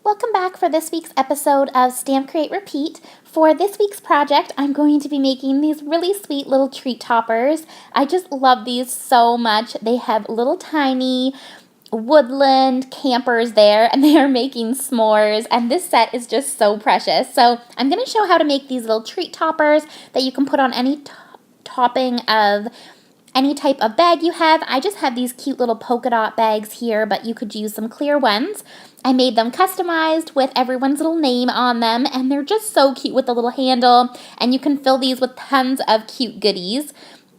Welcome back for this week's episode of Stamp Create Repeat. For this week's project, I'm going to be making these really sweet little treat toppers. I just love these so much. They have little tiny woodland campers there, and they are making s'mores, and this set is just so precious. So I'm going to show how to make these little treat toppers that you can put on any topping of any type of bag you have. I just have these cute little polka dot bags here, but you could use some clear ones. I made them customized with everyone's little name on them, and they're just so cute with the little handle, and you can fill these with tons of cute goodies.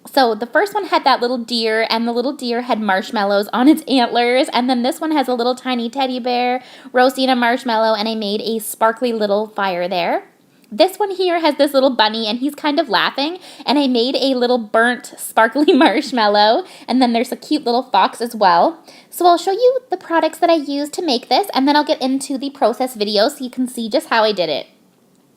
So the first one had that little deer, and the little deer had marshmallows on its antlers, and then this one has a little tiny teddy bear roasting a marshmallow, and I made a sparkly little fire there. This one here has this little bunny, and he's kind of laughing, and I made a little burnt sparkly marshmallow, and then there's a cute little fox as well. So I'll show you the products that I used to make this, and then I'll get into the process video so you can see just how I did it.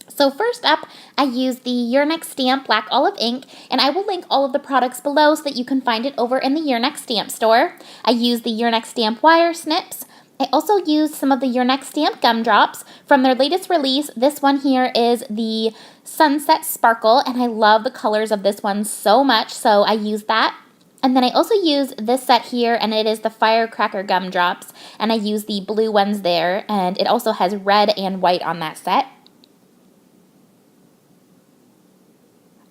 So first up, I used the Your Next Stamp Black Olive ink, and I will link all of the products below so that you can find it over in the Your Next Stamp store. I used the Your Next Stamp wire snips. I also used some of the Your Next Stamp gumdrops from their latest release. This one here is the Sunset Sparkle, and I love the colors of this one so much, so I used that. And then I also used this set here, and it is the Firecracker gumdrops, and I used the blue ones there, and it also has red and white on that set.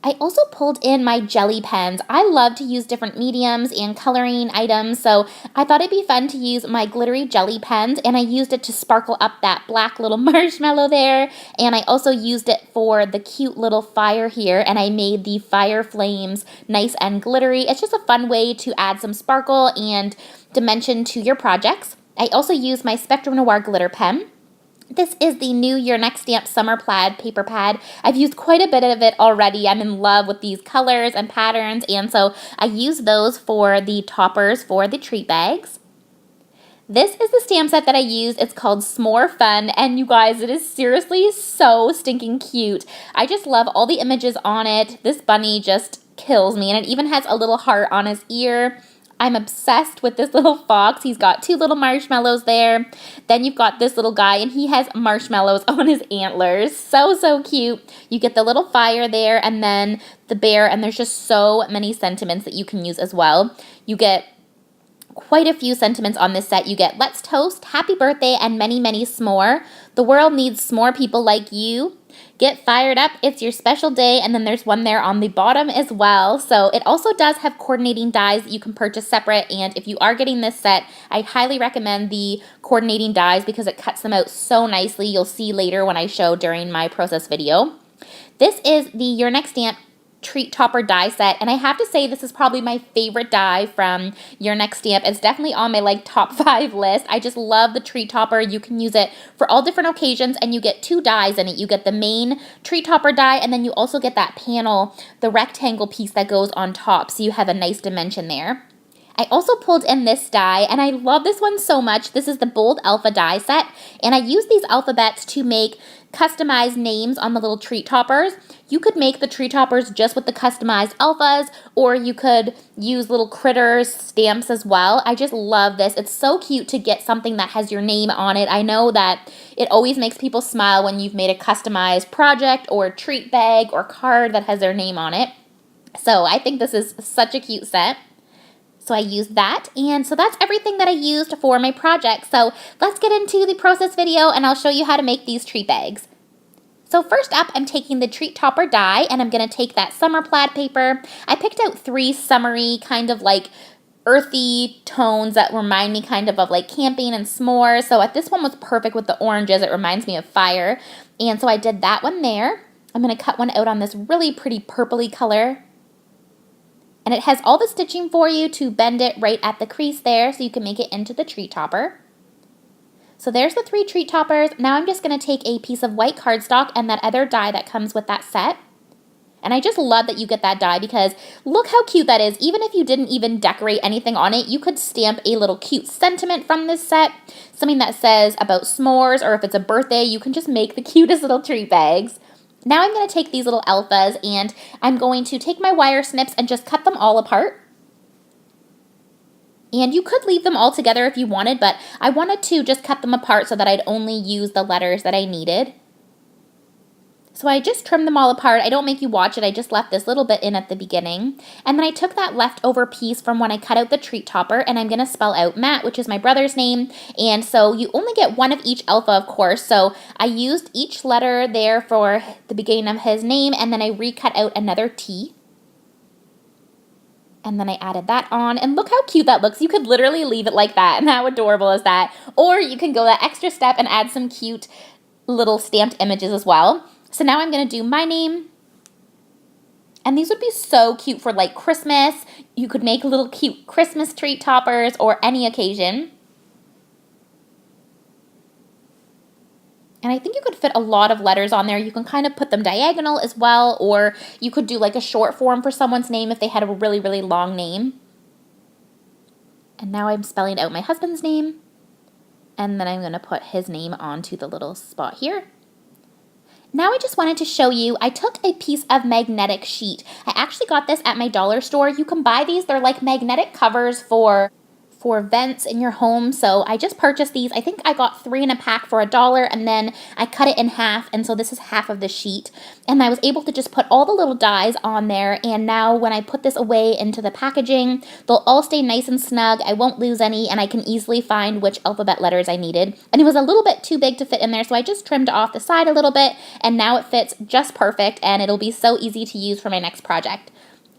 I also pulled in my jelly pens. I love to use different mediums and coloring items, so I thought it'd be fun to use my glittery jelly pens, and I used it to sparkle up that black little marshmallow there, and I also used it for the cute little fire here, and I made the fire flames nice and glittery. It's just a fun way to add some sparkle and dimension to your projects. I also used my Spectrum Noir glitter pen. This is the new Your Next Stamp Summer Plaid paper pad. I've used quite a bit of it already. I'm in love with these colors and patterns, and so I used those for the toppers for the treat bags. This is the stamp set that I used. It's called S'more Fun, and you guys, it is seriously so stinking cute. I just love all the images on it. This bunny just kills me, and it even has a little heart on his ear. I'm obsessed with this little fox. He's got two little marshmallows there. Then you've got this little guy, and he has marshmallows on his antlers. So, so cute. You get the little fire there, and then the bear, and there's just so many sentiments that you can use as well. You get quite a few sentiments on this set. You get Let's Toast, Happy Birthday, and Many, Many S'more. The world needs s'more people like you. Get fired up, it's your special day, and then there's one there on the bottom as well. So it also does have coordinating dies that you can purchase separate, and if you are getting this set, I highly recommend the coordinating dies because it cuts them out so nicely. You'll see later when I show during my process video. This is the Your Next Stamp treat topper die set, and I have to say this is probably my favorite die from Your Next Stamp. It's definitely on my top 5 list. I just love the treat topper. You can use it for all different occasions, and you get 2 dies in it. You get the main treat topper die, and then you also get that panel, the rectangle piece that goes on top, so you have a nice dimension there. I also pulled in this die, and I love this one so much. This is the Bold Alpha die set, and I use these alphabets to make customized names on the little treat toppers. You could make the treat toppers just with the customized alphas, or you could use little critters stamps as well. I just love this. It's so cute to get something that has your name on it. I know that it always makes people smile when you've made a customized project or treat bag or card that has their name on it. So I think this is such a cute set. So I used that, and so that's everything that I used for my project. So let's get into the process video, and I'll show you how to make these treat bags. So first up, I'm taking the treat topper die, and I'm going to take that summer plaid paper. I picked out 3 summery, kind of earthy tones that remind me kind of camping and s'mores. So this one was perfect with the oranges. It reminds me of fire. And so I did that one there. I'm going to cut one out on this really pretty purpley color. And it has all the stitching for you to bend it right at the crease there so you can make it into the treat topper. So there's the 3 treat toppers. Now I'm just going to take a piece of white cardstock and that other die that comes with that set. And I just love that you get that die because look how cute that is. Even if you didn't even decorate anything on it, you could stamp a little cute sentiment from this set. Something that says about s'mores, or if it's a birthday, you can just make the cutest little treat bags. Now I'm going to take these little alphas, and I'm going to take my wire snips and just cut them all apart. And you could leave them all together if you wanted, but I wanted to just cut them apart so that I'd only use the letters that I needed. So I just trimmed them all apart. I don't make you watch it. I just left this little bit in at the beginning. And then I took that leftover piece from when I cut out the treat topper, and I'm going to spell out Matt, which is my brother's name. And so you only get one of each alpha, of course. So I used each letter there for the beginning of his name, and then I recut out another T. And then I added that on, and look how cute that looks. You could literally leave it like that, and how adorable is that? Or you can go that extra step and add some cute little stamped images as well. So now I'm going to do my name. And these would be so cute for like Christmas. You could make little cute Christmas treat toppers or any occasion. And I think you could fit a lot of letters on there. You can kind of put them diagonal as well, or you could do like a short form for someone's name if they had a really, really long name. And now I'm spelling out my husband's name. And then I'm going to put his name onto the little spot here. Now I just wanted to show you, I took a piece of magnetic sheet. I actually got this at my dollar store. You can buy these. They're like magnetic covers for vents in your home. So I just purchased these. I think I got 3 in a pack for $1, and then I cut it in half, and so this is half of the sheet. And I was able to just put all the little dies on there, and now when I put this away into the packaging, they'll all stay nice and snug. I won't lose any, and I can easily find which alphabet letters I needed. And it was a little bit too big to fit in there, so I just trimmed off the side a little bit, and now it fits just perfect, and it'll be so easy to use for my next project.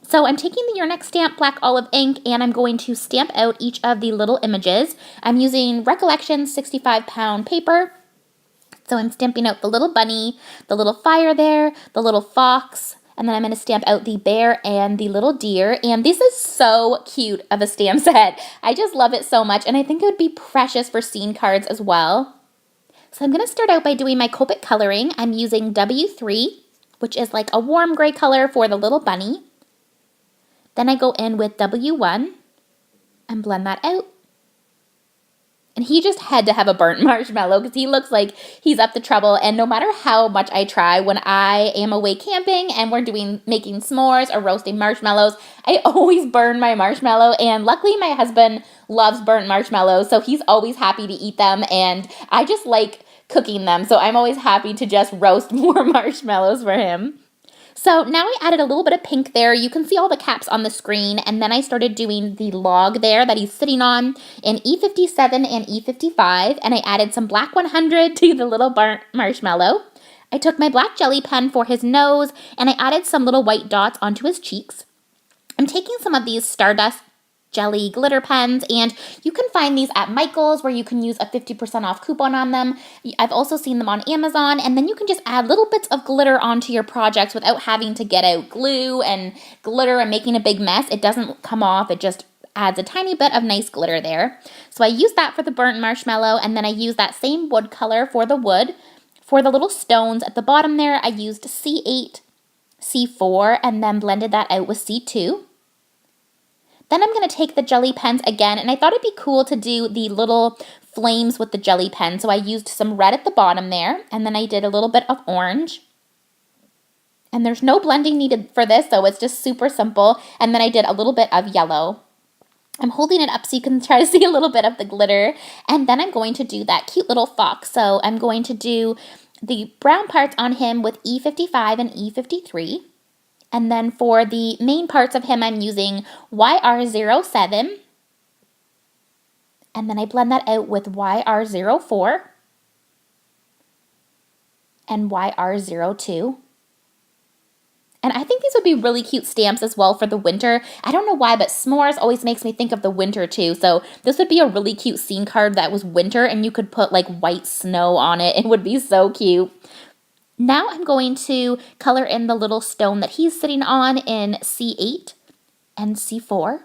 So I'm taking the Your Next Stamp Black Olive ink, and I'm going to stamp out each of the little images. I'm using Recollection 65-pound paper. So I'm stamping out the little bunny, the little fire there, the little fox, and then I'm going to stamp out the bear and the little deer. And this is so cute of a stamp set. I just love it so much, and I think it would be precious for scene cards as well. So I'm going to start out by doing my Copic coloring. I'm using W3, which is like a warm gray color for the little bunny. Then I go in with W1 and blend that out. And he just had to have a burnt marshmallow because he looks like he's up to trouble. And no matter how much I try, when I am away camping and we're making s'mores or roasting marshmallows, I always burn my marshmallow. And luckily my husband loves burnt marshmallows, so he's always happy to eat them. And I just like cooking them, so I'm always happy to just roast more marshmallows for him. So now I added a little bit of pink there. You can see all the caps on the screen, and then I started doing the log there that he's sitting on in E57 and E55, and I added some black 100 to the little burnt marshmallow. I took my black jelly pen for his nose, and I added some little white dots onto his cheeks. I'm taking some of these Stardust jelly glitter pens, and you can find these at Michael's where you can use a 50% off coupon on them. I've also seen them on Amazon, and then you can just add little bits of glitter onto your projects without having to get out glue and glitter and making a big mess. It doesn't come off, it just adds a tiny bit of nice glitter there. So I used that for the burnt marshmallow, and then I used that same wood color for the wood. For the little stones at the bottom there, I used C8, C4, and then blended that out with C2. Then I'm going to take the jelly pens again, and I thought it'd be cool to do the little flames with the jelly pen. So I used some red at the bottom there, and then I did a little bit of orange. And there's no blending needed for this, so it's just super simple. And then I did a little bit of yellow. I'm holding it up so you can try to see a little bit of the glitter. And then I'm going to do that cute little fox. So I'm going to do the brown parts on him with E55 and E53. And then for the main parts of him, I'm using YR07. And then I blend that out with YR04 and YR02. And I think these would be really cute stamps as well for the winter. I don't know why, but s'mores always makes me think of the winter too. So this would be a really cute scene card that was winter, and you could put like white snow on it. It would be so cute. Now I'm going to color in the little stone that he's sitting on in C8 and C4.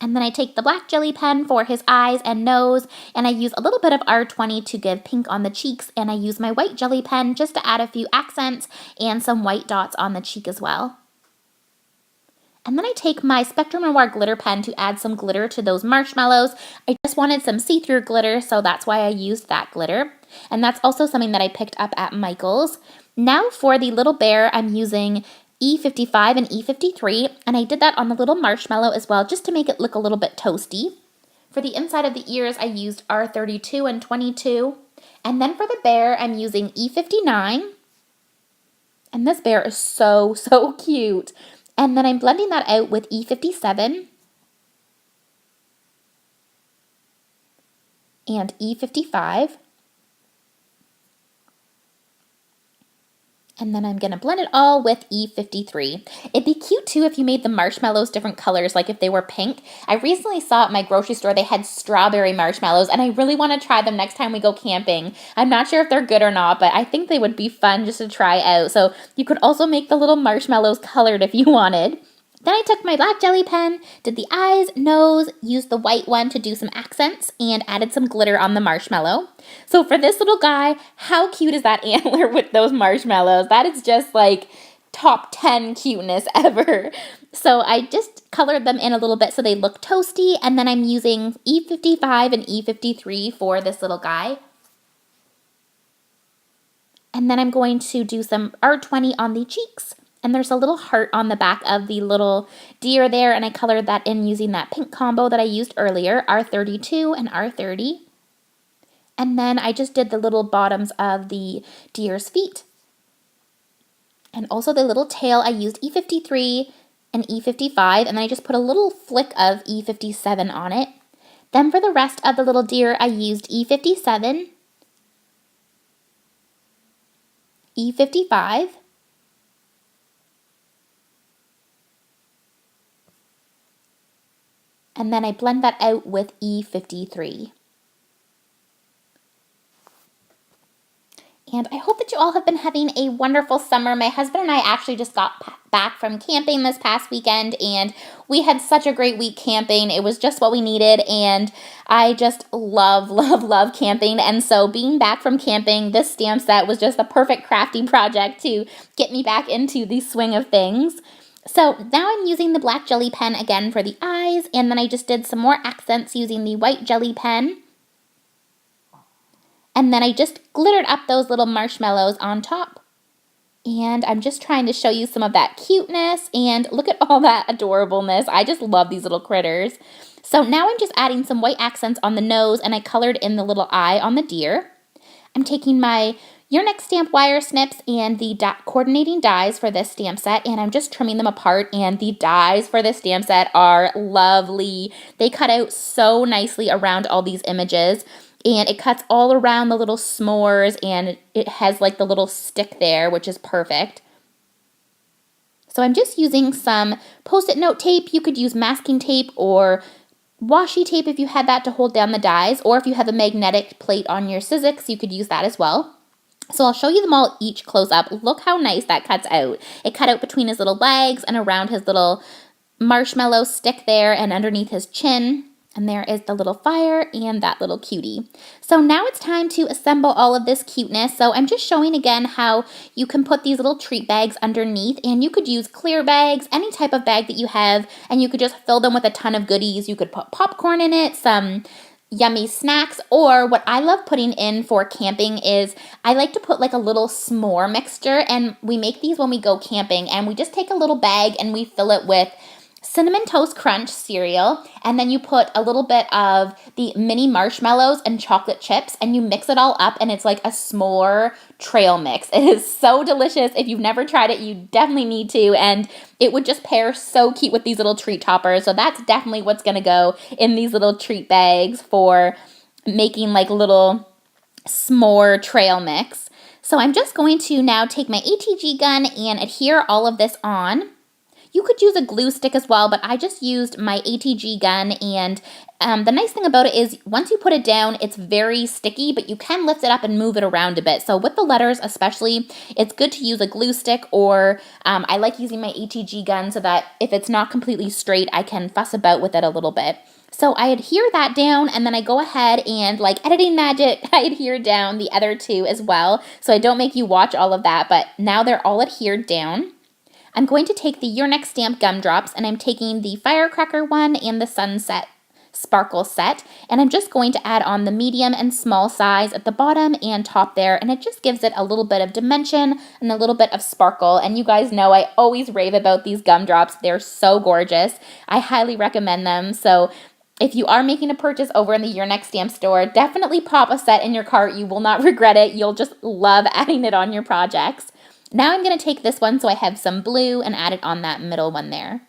And then I take the black jelly pen for his eyes and nose, and I use a little bit of R20 to give pink on the cheeks, and I use my white jelly pen just to add a few accents and some white dots on the cheek as well. And then I take my Spectrum Noir glitter pen to add some glitter to those marshmallows. I just wanted some see-through glitter, so that's why I used that glitter. And that's also something that I picked up at Michael's. Now for the little bear, I'm using E55 and E53, and I did that on the little marshmallow as well, just to make it look a little bit toasty. For the inside of the ears, I used R32 and 22, and then for the bear, I'm using E59, and this bear is so, so cute. And then I'm blending that out with E57 and E55. And then I'm going to blend it all with E53. It'd be cute too if you made the marshmallows different colors, like if they were pink. I recently saw at my grocery store they had strawberry marshmallows, and I really want to try them next time we go camping. I'm not sure if they're good or not, but I think they would be fun just to try out. So you could also make the little marshmallows colored if you wanted. Then I took my black jelly pen, did the eyes, nose, used the white one to do some accents, and added some glitter on the marshmallow. So for this little guy, how cute is that antler with those marshmallows? That is just like top 10 cuteness ever. So I just colored them in a little bit so they look toasty, and then I'm using E55 and E53 for this little guy. And then I'm going to do some R20 on the cheeks. And there's a little heart on the back of the little deer there, and I colored that in using that pink combo that I used earlier, R32 and R30. And then I just did the little bottoms of the deer's feet. And also the little tail, I used E53 and E55, and then I just put a little flick of E57 on it. Then for the rest of the little deer, I used E57, E55, and then I blend that out with E53. And I hope that you all have been having a wonderful summer. My husband and I actually just got back from camping this past weekend, and we had such a great week camping. It was just what we needed, and I just love, love, love camping. And so being back from camping, this stamp set was just the perfect crafting project to get me back into the swing of things. So now I'm using the black jelly pen again for the eyes, and then I just did some more accents using the white jelly pen. And then I just glittered up those little marshmallows on top. And I'm just trying to show you some of that cuteness, and look at all that adorableness. I just love these little critters. So now I'm just adding some white accents on the nose, and I colored in the little eye on the deer. I'm taking my Urnex stamp wire snips and the coordinating dies for this stamp set, and I'm just trimming them apart, and the dies for this stamp set are lovely. They cut out so nicely around all these images, and it cuts all around the little s'mores, and it has like the little stick there, which is perfect. So I'm just using some Post-it note tape. You could use masking tape or washi tape if you had that to hold down the dies, or if you have a magnetic plate on your Sizzix, you could use that as well. So I'll show you them all each close up. Look how nice that cuts out. It cut out between his little legs and around his little marshmallow stick there and underneath his chin. And there is the little fire and that little cutie. So now it's time to assemble all of this cuteness. So I'm just showing again how you can put these little treat bags underneath, and you could use clear bags, any type of bag that you have, and you could just fill them with a ton of goodies. You could put popcorn in it, some yummy snacks, or what I love putting in for camping is I like to put like a little s'more mixture, and we make these when we go camping, and we just take a little bag and we fill it with Cinnamon Toast Crunch cereal, and then you put a little bit of the mini marshmallows and chocolate chips, and you mix it all up, and it's like a s'more trail mix. It is so delicious. If you've never tried it, you definitely need to, and it would just pair so cute with these little treat toppers. So that's definitely what's going to go in these little treat bags for making like little s'more trail mix. So I'm just going to now take my ATG gun and adhere all of this on. You could use a glue stick as well, but I just used my ATG gun, and the nice thing about it is once you put it down, it's very sticky, but you can lift it up and move it around a bit. So with the letters especially, it's good to use a glue stick, or I like using my ATG gun so that if it's not completely straight, I can fuss about with it a little bit. So I adhere that down, and then I go ahead and, like editing magic, I adhere down the other two as well. So I don't make you watch all of that, but now they're all adhered down. I'm going to take the Urnex stamp gumdrops, and I'm taking the firecracker one and the sunset sparkle set. And I'm just going to add on the medium and small size at the bottom and top there. And it just gives it a little bit of dimension and a little bit of sparkle. And you guys know I always rave about these gumdrops. They're so gorgeous. I highly recommend them. So if you are making a purchase over in the Your Next Stamp store, definitely pop a set in your cart. You will not regret it. You'll just love adding it on your projects. Now I'm going to take this one so I have some blue and add it on that middle one there.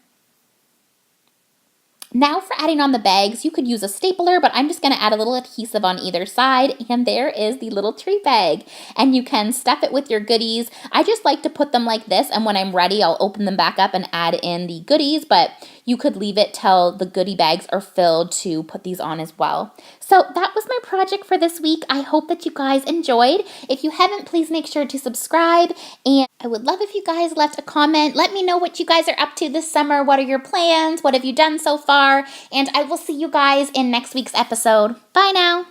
Now for adding on the bags, you could use a stapler, but I'm just going to add a little adhesive on either side, and there is the little tree bag. And you can stuff it with your goodies. I just like to put them like this, and when I'm ready, I'll open them back up and add in the goodies, but you could leave it till the goodie bags are filled to put these on as well. So that was my project for this week. I hope that you guys enjoyed. If you haven't, please make sure to subscribe, and I would love if you guys left a comment. Let me know what you guys are up to this summer. What are your plans? What have you done so far? And I will see you guys in next week's episode. Bye now.